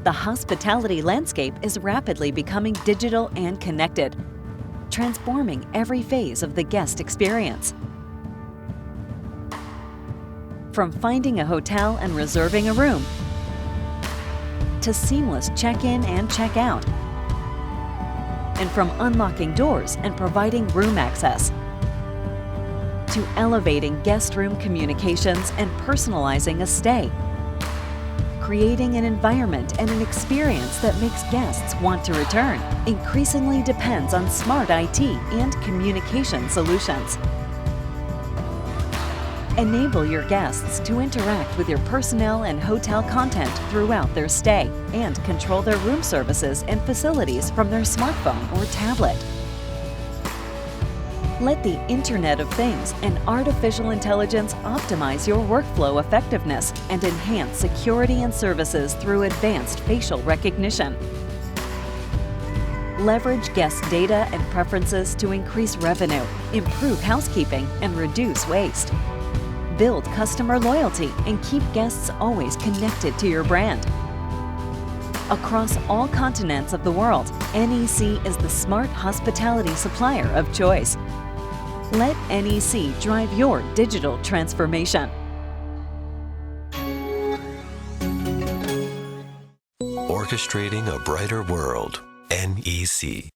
The hospitality landscape is rapidly becoming digital and connected, transforming every phase of the guest experience. From finding a hotel and reserving a room, to seamless check-in and check-out, and from unlocking doors and providing room access, to elevating guest room communications and personalizing a stay, creating an environment and an experience that makes guests want to return, increasingly depends on smart IT and communication solutions. Enable your guests to interact with your personnel and hotel content throughout their stay and control their room services and facilities from their smartphone or tablet. Let the Internet of Things and artificial intelligence optimize your workflow effectiveness and enhance security and services through advanced facial recognition. Leverage guest data and preferences to increase revenue, improve housekeeping, and reduce waste. Build customer loyalty and keep guests always connected to your brand. Across all continents of the world, NEC is the smart hospitality supplier of choice. Let NEC drive your digital transformation. Orchestrating a brighter world, NEC.